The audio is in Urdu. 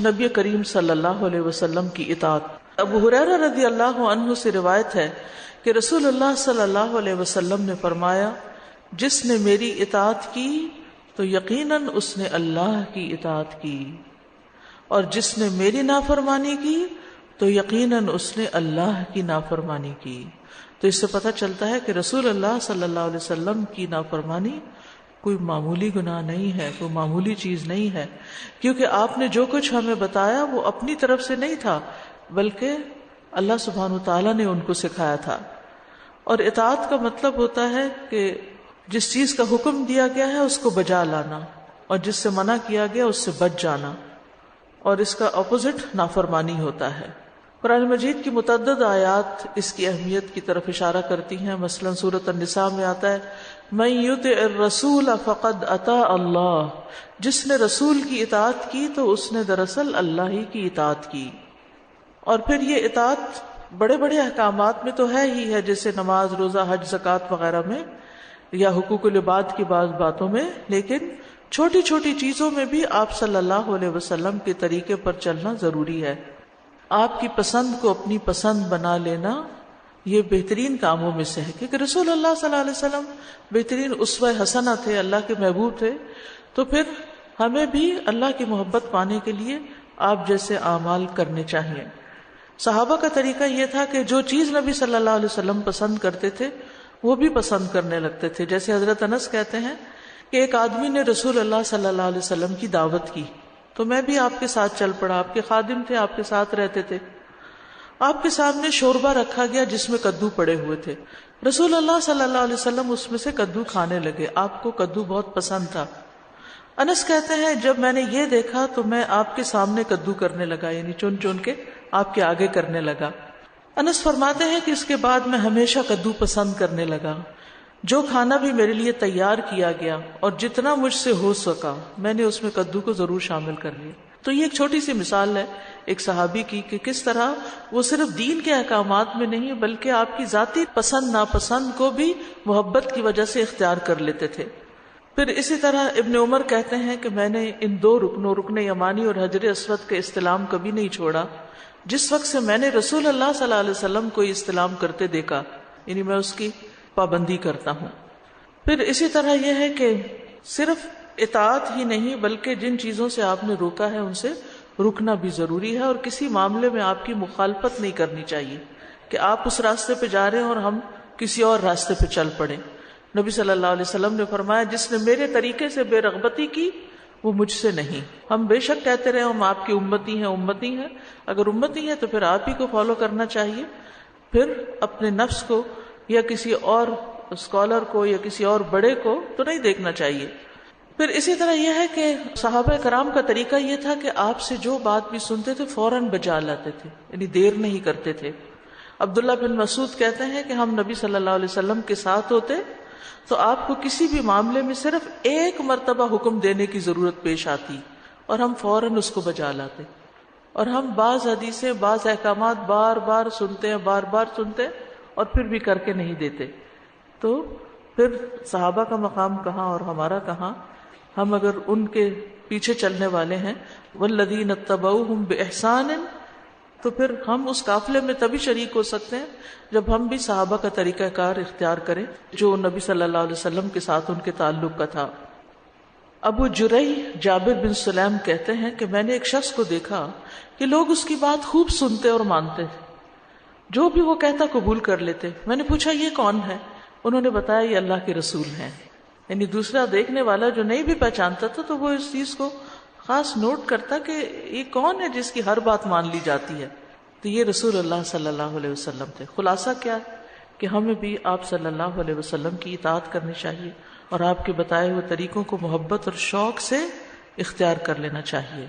نبی کریم صلی اللہ علیہ وسلم کی اطاعت۔ ابو ہریرہ رضی اللہ عنہ سے روایت ہے کہ رسول اللہ صلی اللہ علیہ وسلم نے فرمایا، جس نے میری اطاعت کی تو یقیناً اس نے اللہ کی اطاعت کی، اور جس نے میری نافرمانی کی تو یقیناً اس نے اللہ کی نافرمانی کی۔ تو اس سے پتہ چلتا ہے کہ رسول اللہ صلی اللہ علیہ وسلم کی نافرمانی کوئی معمولی گناہ نہیں ہے، کوئی معمولی چیز نہیں ہے، کیونکہ آپ نے جو کچھ ہمیں بتایا وہ اپنی طرف سے نہیں تھا، بلکہ اللہ سبحانہ وتعالیٰ نے ان کو سکھایا تھا۔ اور اطاعت کا مطلب ہوتا ہے کہ جس چیز کا حکم دیا گیا ہے اس کو بجا لانا، اور جس سے منع کیا گیا اس سے بچ جانا، اور اس کا اپوزٹ نافرمانی ہوتا ہے۔ قرآن مجید کی متعدد آیات اس کی اہمیت کی طرف اشارہ کرتی ہیں۔ مثلا سورۃ النساء میں آتا ہے من یطع الرسول فقد اطاع اللہ، جس نے رسول کی اطاعت کی تو اس نے دراصل اللہ ہی کی اطاعت کی۔ اور پھر یہ اطاعت بڑے بڑے احکامات میں تو ہے ہی ہے، جیسے نماز، روزہ، حج، زکوٰۃ وغیرہ میں، یا حقوق العباد کی بعض باتوں میں، لیکن چھوٹی چھوٹی چیزوں میں بھی آپ صلی اللہ علیہ وسلم کے طریقے پر چلنا ضروری ہے۔ آپ کی پسند کو اپنی پسند بنا لینا یہ بہترین کاموں میں سے ہے، کیونکہ رسول اللہ صلی اللہ علیہ وسلم بہترین اسوہ حسنہ تھے، اللہ کے محبوب تھے، تو پھر ہمیں بھی اللہ کی محبت پانے کے لیے آپ جیسے اعمال کرنے چاہیے۔ صحابہ کا طریقہ یہ تھا کہ جو چیز نبی صلی اللہ علیہ وسلم پسند کرتے تھے وہ بھی پسند کرنے لگتے تھے۔ جیسے حضرت انس کہتے ہیں کہ ایک آدمی نے رسول اللہ صلی اللہ علیہ وسلم کی دعوت کی تو میں بھی آپ کے ساتھ چل پڑا، آپ کے خادم تھے، آپ کے ساتھ رہتے تھے۔ آپ کے سامنے شوربہ رکھا گیا جس میں کدو پڑے ہوئے تھے، رسول اللہ صلی اللہ علیہ وسلم اس میں سے کدو کھانے لگے، آپ کو کدو بہت پسند تھا۔ انس کہتے ہیں جب میں نے یہ دیکھا تو میں آپ کے سامنے کدو کرنے لگا، یعنی چن چن کے آپ کے آگے کرنے لگا۔ انس فرماتے ہیں کہ اس کے بعد میں ہمیشہ کدو پسند کرنے لگا۔ جو کھانا بھی میرے لیے تیار کیا گیا اور جتنا مجھ سے ہو سکا میں نے اس میں کدو کو ضرور شامل کر لیا۔ تو یہ ایک چھوٹی سی مثال ہے ایک صحابی کی کہ کس طرح وہ صرف دین کے احکامات میں نہیں بلکہ آپ کی ذاتی پسند ناپسند کو بھی محبت کی وجہ سے اختیار کر لیتے تھے۔ پھر اسی طرح ابن عمر کہتے ہیں کہ میں نے ان دو رکنوں، رکن یمانی اور حجر اسود کے استلام کبھی نہیں چھوڑا جس وقت سے میں نے رسول اللہ صلی اللہ علیہ وسلم کو استلام کرتے دیکھا، یعنی میں اس کی پابندی کرتا ہوں۔ پھر اسی طرح یہ ہے کہ صرف اطاعت ہی نہیں بلکہ جن چیزوں سے آپ نے روکا ہے ان سے رکنا بھی ضروری ہے، اور کسی معاملے میں آپ کی مخالفت نہیں کرنی چاہیے کہ آپ اس راستے پہ جا رہے ہیں اور ہم کسی اور راستے پہ چل پڑے۔ نبی صلی اللہ علیہ وسلم نے فرمایا جس نے میرے طریقے سے بے رغبتی کی وہ مجھ سے نہیں۔ ہم بے شک کہتے رہے ہم آپ کی امتی ہیں، اگر امتی ہیں تو پھر آپ ہی کو فالو کرنا چاہیے، پھر اپنے نفس کو یا کسی اور اسکالر کو یا کسی اور بڑے کو تو نہیں دیکھنا چاہیے۔ پھر اسی طرح یہ ہے کہ صحابہ کرام کا طریقہ یہ تھا کہ آپ سے جو بات بھی سنتے تھے فوراً بجا لاتے تھے، یعنی دیر نہیں کرتے تھے۔ عبداللہ بن مسعود کہتے ہیں کہ ہم نبی صلی اللہ علیہ وسلم کے ساتھ ہوتے تو آپ کو کسی بھی معاملے میں صرف ایک مرتبہ حکم دینے کی ضرورت پیش آتی اور ہم فوراً اس کو بجا لاتے، اور ہم بعض حدیثیں، بعض احکامات بار بار سنتے ہیں اور پھر بھی کر کے نہیں دیتے۔ تو پھر صحابہ کا مقام کہاں اور ہمارا کہاں؟ ہم اگر ان کے پیچھے چلنے والے ہیں والذین اتبعوہم بإحسان، تو پھر ہم اس قافلے میں تبھی شریک ہو سکتے ہیں جب ہم بھی صحابہ کا طریقہ کار اختیار کریں جو نبی صلی اللہ علیہ وسلم کے ساتھ ان کے تعلق کا تھا۔ ابو جریح جابر بن سلیم کہتے ہیں کہ میں نے ایک شخص کو دیکھا کہ لوگ اس کی بات خوب سنتے اور مانتے، جو بھی وہ کہتا قبول کر لیتے۔ میں نے پوچھا یہ کون ہے؟ انہوں نے بتایا یہ اللہ کے رسول ہیں۔ یعنی دوسرا دیکھنے والا جو نہیں بھی پہچانتا تھا تو وہ اس چیز کو خاص نوٹ کرتا کہ یہ کون ہے جس کی ہر بات مان لی جاتی ہے، تو یہ رسول اللہ صلی اللہ علیہ وسلم تھے۔ خلاصہ کیا ہے کہ ہمیں بھی آپ صلی اللہ علیہ وسلم کی اطاعت کرنی چاہیے اور آپ کے بتائے ہوئے طریقوں کو محبت اور شوق سے اختیار کر لینا چاہیے۔